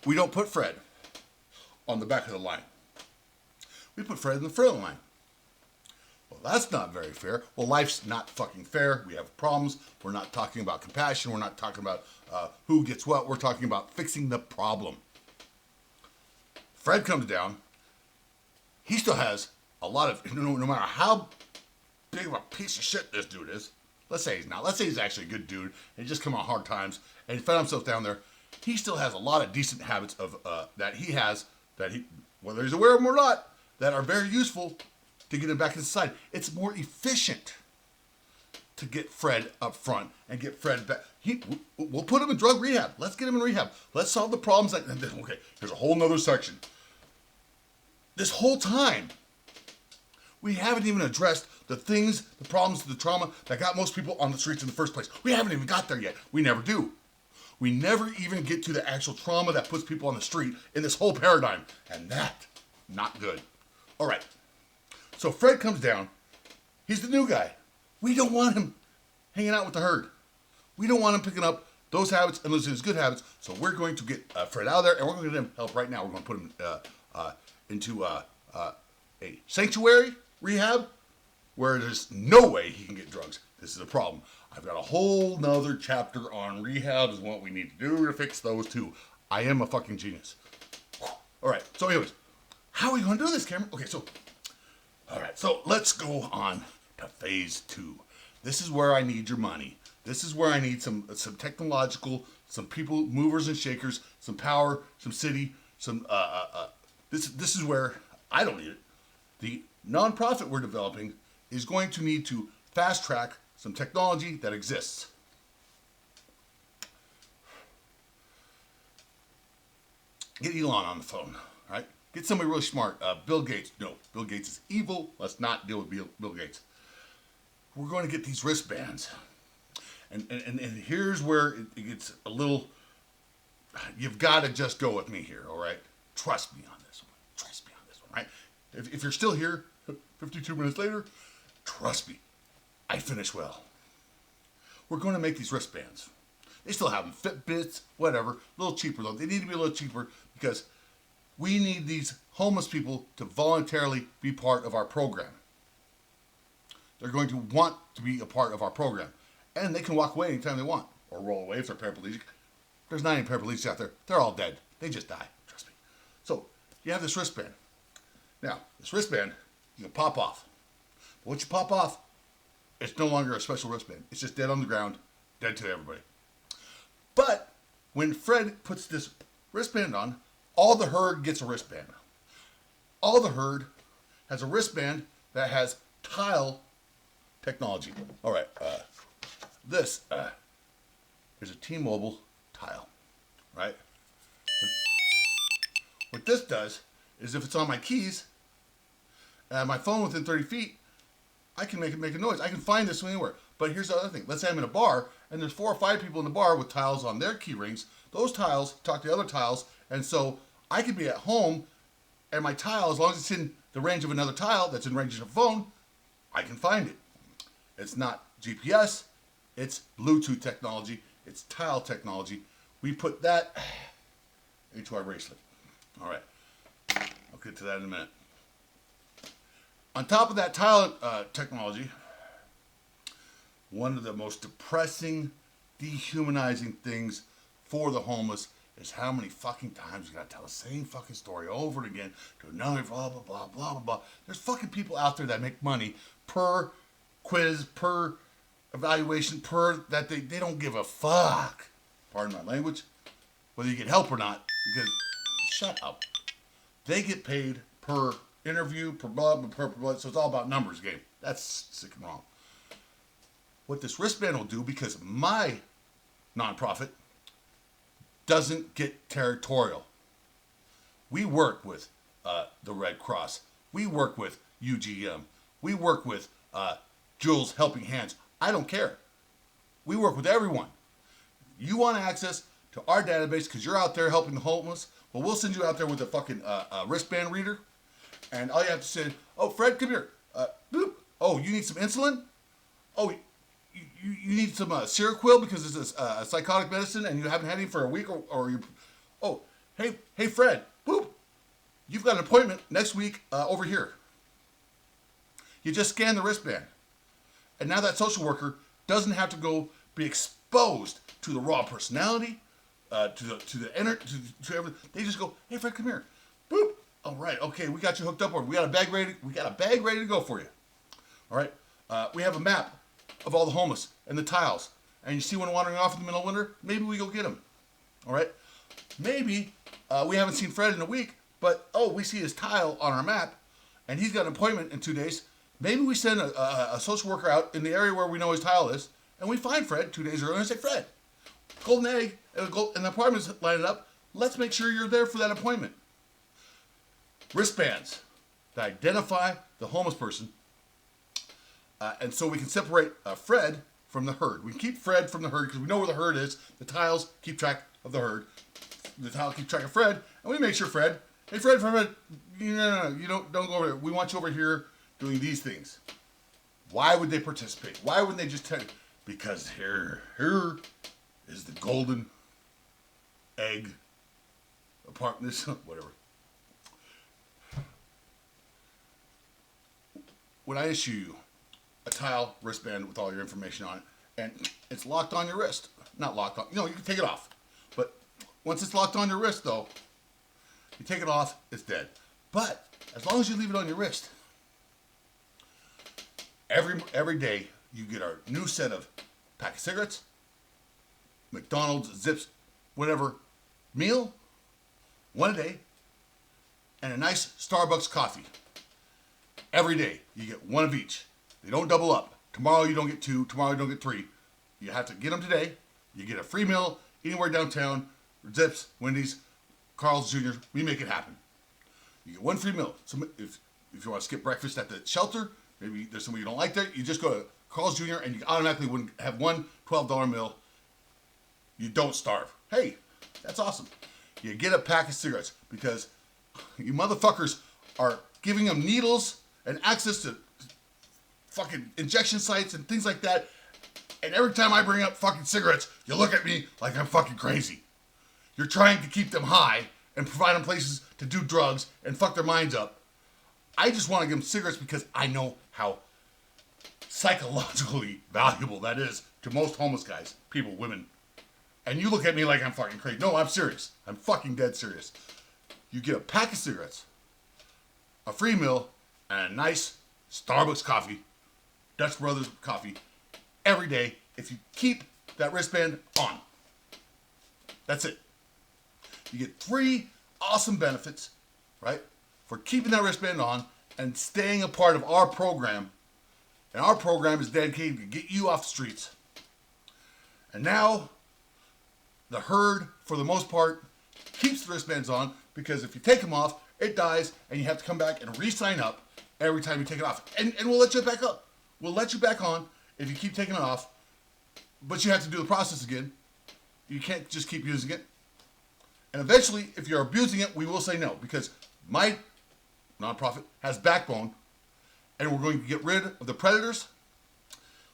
we don't put Fred on the back of the line. We put Fred in the front of the line. Well, that's not very fair. Well, life's not fucking fair. We have problems. We're not talking about compassion. We're not talking about who gets what. We're talking about fixing the problem. Fred comes down. He still has a lot of, no matter how big of a piece of shit this dude is. Let's say he's not. Let's say he's actually a good dude and he just come on hard times and he found himself down there. He still has a lot of decent habits of that he has, that he, whether he's aware of them or not, that are very useful to get him back in society. It's more efficient to get Fred up front and get Fred back. We'll put him in drug rehab. Let's get him in rehab. Let's solve the problems. Okay, here's a whole nother section. This whole time, we haven't even addressed the things, the problems, the trauma that got most people on the streets in the first place. We haven't even got there yet. We never do. We never even get to the actual trauma that puts people on the street in this whole paradigm. And that, not good. All right. So Fred comes down. He's the new guy. We don't want him hanging out with the herd. We don't want him picking up those habits and losing his good habits. So we're going to get Fred out of there, and we're going to get him help right now. We're going to put him into a sanctuary rehab where there's no way he can get drugs. This is a problem. I've got a whole nother chapter on rehab is what we need to do to fix those two. I am a fucking genius. All right. So anyways, how are we going to do this, Cameron? Okay, so, all right. So let's go on to phase 2. This is where I need your money. This is where I need some technological, some people, movers and shakers, some power, some city, some, this is where I don't need it. The nonprofit we're developing is going to need to fast track some technology that exists. Get Elon on the phone, right? Get somebody really smart. Bill Gates. No, Bill Gates is evil. Let's not deal with Bill Gates. We're going to get these wristbands. And here's where it gets a little, you've got to just go with me here, all right? Trust me on this one. Trust me on this one, right? If you're still here 52 minutes later, trust me, I finish well. We're going to make these wristbands. They still have them, Fitbits, whatever, a little cheaper though. They need to be a little cheaper because we need these homeless people to voluntarily be part of our program. They're going to want to be a part of our program. And they can walk away anytime they want. Or roll away if they're paraplegic. There's not any paraplegics out there. They're all dead. They just die. Trust me. So, you have this wristband. Now, this wristband, you can pop off. But once you pop off, it's no longer a special wristband. It's just dead on the ground. Dead to everybody. But, when Fred puts this wristband on, all the herd gets a wristband. All the herd has a wristband that has tile technology. All right, this is a T-Mobile tile, right? What this does is if it's on my keys, my phone within 30 feet, I can make it make a noise. I can find this anywhere. But here's the other thing. Let's say I'm in a bar, and there's 4 or 5 people in the bar with tiles on their key rings. Those tiles talk to the other tiles, and so I could be at home, and my tile, as long as it's in the range of another tile that's in range of a phone, I can find it. It's not GPS. It's Bluetooth technology. It's tile technology. We put that into our bracelet. All right. I'll get to that in a minute. On top of that tile technology, one of the most depressing, dehumanizing things for the homeless is how many fucking times you gotta tell the same fucking story over and again to another blah, blah, blah, blah, blah, blah. There's fucking people out there that make money per quiz, per evaluation, per that they don't give a fuck. Pardon my language. Whether you get help or not, because shut up. They get paid per interview, per blood, per blood, so it's all about numbers game. That's sick and wrong. What this wristband will do, because my nonprofit doesn't get territorial. We work with the Red Cross. We work with UGM. We work with Jules Helping Hands. I don't care. We work with everyone. You want access to our database because you're out there helping the homeless? Well, we'll send you out there with a fucking wristband reader. And all you have to say, oh, Fred, come here. Boop. Oh, you need some insulin? Oh, you need some Seroquel because it's a psychotic medicine and you haven't had any for a week or you. Oh, hey, Fred. Boop. you've got an appointment next week over here. You just scan the wristband. And now that social worker doesn't have to go be exposed to the raw personality, to everything. They just go, hey Fred, come here. Boop. All right, okay, we got you hooked up. We got a bag ready. We got a bag ready to go for you. All right. We have a map of all the homeless and the tiles. And you see one wandering off in the middle of winter. Maybe we go get him. All right. Maybe we haven't seen Fred in a week, but we see his tile on our map, and he's got an appointment in 2 days. Maybe we send a social worker out in the area where we know his tile is, and we find Fred 2 days earlier and say, Fred, golden egg, and the appointment's lining up. Let's make sure you're there for that appointment. Wristbands to identify the homeless person, and so we can separate Fred from the herd. We can keep Fred from the herd because we know where the herd is. The tiles keep track of the herd. The tile keep track of Fred, and we make sure Fred, hey Fred, no, you don't go over there. We want you over here doing these things. Why would they participate? Why wouldn't they just tell you? Because here is the golden egg apartment, whatever. When I issue you a tile wristband with all your information on it, and it's locked on your wrist, not locked on, you can take it off. But once it's locked on your wrist, though, you take it off, it's dead. But as long as you leave it on your wrist, every day you get our new set of pack of cigarettes, McDonald's, Zips, whatever meal, one a day, and a nice Starbucks coffee. Every day you get one of each. They don't double up. Tomorrow you don't get two. Tomorrow you don't get three. You have to get them today. You get a free meal anywhere downtown. Zips, Wendy's, Carl's Jr. We make it happen. You get one free meal. So if you want to skip breakfast at the shelter, maybe there's somebody you don't like there, you just go to Carl's Jr. and you automatically wouldn't have one $12 meal. You don't starve. Hey, that's awesome. You get a pack of cigarettes because you motherfuckers are giving them needles and access to fucking injection sites and things like that. And every time I bring up fucking cigarettes, you look at me like I'm fucking crazy. You're trying to keep them high and provide them places to do drugs and fuck their minds up. I just want to give them cigarettes because I know how psychologically valuable that is to most homeless guys, people, women. And you look at me like I'm fucking crazy. No, I'm serious. I'm fucking dead serious. You get a pack of cigarettes, a free meal, and a nice Starbucks coffee, Dutch Brothers coffee, every day if you keep that wristband on. That's it. You get 3 awesome benefits, right, for keeping that wristband on and staying a part of our program. And our program is dedicated to get you off the streets. And now, the herd, for the most part, keeps the wristbands on because if you take them off, it dies and you have to come back and re-sign up every time you take it off. And we'll let you back up. We'll let you back on if you keep taking it off, but you have to do the process again. You can't just keep using it. And eventually, if you're abusing it, we will say no because my nonprofit has backbone and we're going to get rid of the predators.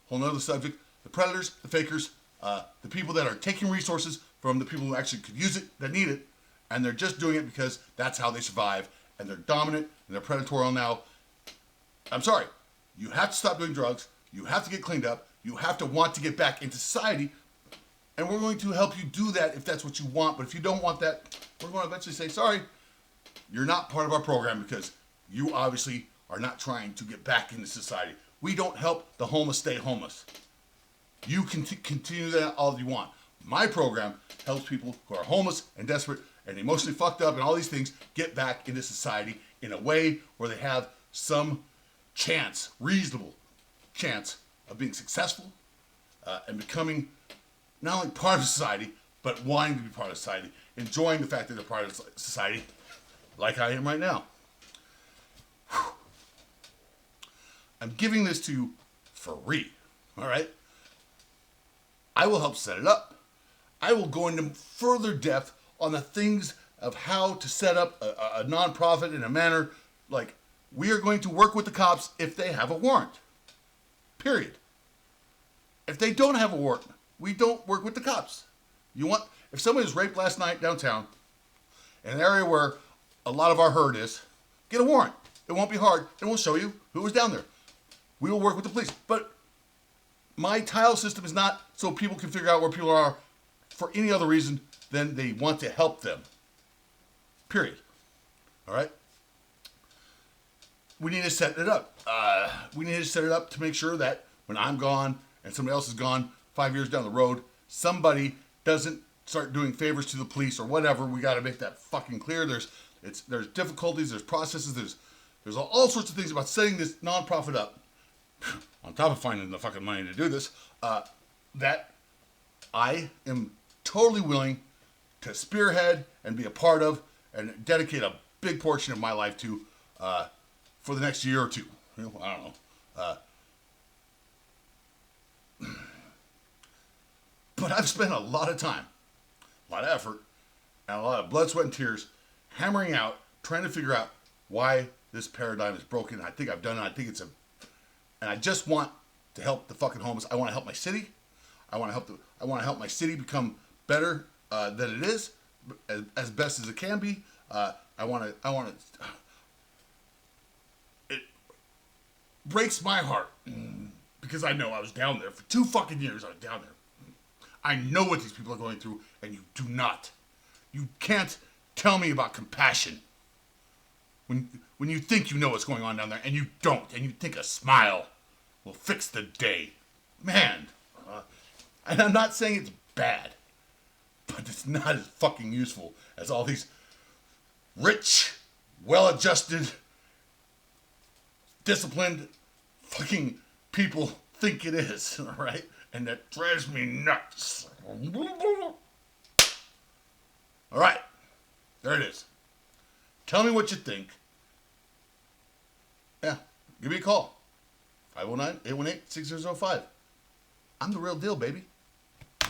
Whole nother subject. The predators, the fakers, the people that are taking resources from the people who actually could use it, that need it, and they're just doing it because that's how they survive, and they're dominant, and they're predatorial now. I'm sorry. You have to stop doing drugs. You have to get cleaned up. You have to want to get back into society, and we're going to help you do that if that's what you want, but if you don't want that, we're going to eventually say, sorry, you're not part of our program because you obviously are not trying to get back into society. We don't help the homeless stay homeless. You can continue that all you want. My program helps people who are homeless and desperate and emotionally fucked up and all these things get back into society in a way where they have some chance, reasonable chance of being successful and becoming not only part of society, but wanting to be part of society, enjoying the fact that they're part of society, like I am right now. Whew. I'm giving this to you for free, all right? I will help set it up. I will go into further depth on the things of how to set up a nonprofit in a manner like we are going to work with the cops if they have a warrant. Period. If they don't have a warrant, we don't work with the cops. If somebody was raped last night downtown in an area where a lot of our herd is, get a warrant. It won't be hard. It will show you who was down there. We will work with the police. But my tile system is not so people can figure out where people are for any other reason than they want to help them. Period. All right? We need to set it up. We need to set it up to make sure that when I'm gone and somebody else is gone 5 years down the road, somebody doesn't start doing favors to the police or whatever. We got to make that fucking clear. There's difficulties, there's processes, there's all sorts of things about setting this nonprofit up, on top of finding the fucking money to do this, that I am totally willing to spearhead and be a part of and dedicate a big portion of my life to for the next year or two. I don't know. But I've spent a lot of time, a lot of effort, and a lot of blood, sweat, and tears hammering out, trying to figure out why this paradigm is broken. I think I've done it. And I just want to help the fucking homeless. I want to help my city. I want to help my city become better than it is, as best as it can be. It breaks my heart because I know I was down there for 2 fucking years. I was down there. I know what these people are going through, and you do not. You can't tell me about compassion when you think you know what's going on down there, and you don't, and you think a smile will fix the day. Man, and I'm not saying it's bad, but it's not as fucking useful as all these rich, well-adjusted, disciplined fucking people think it is, all right? And that drives me nuts. All right, there it is. Tell me what you think. Yeah, give me a call. 509-818-6005. I'm the real deal, baby.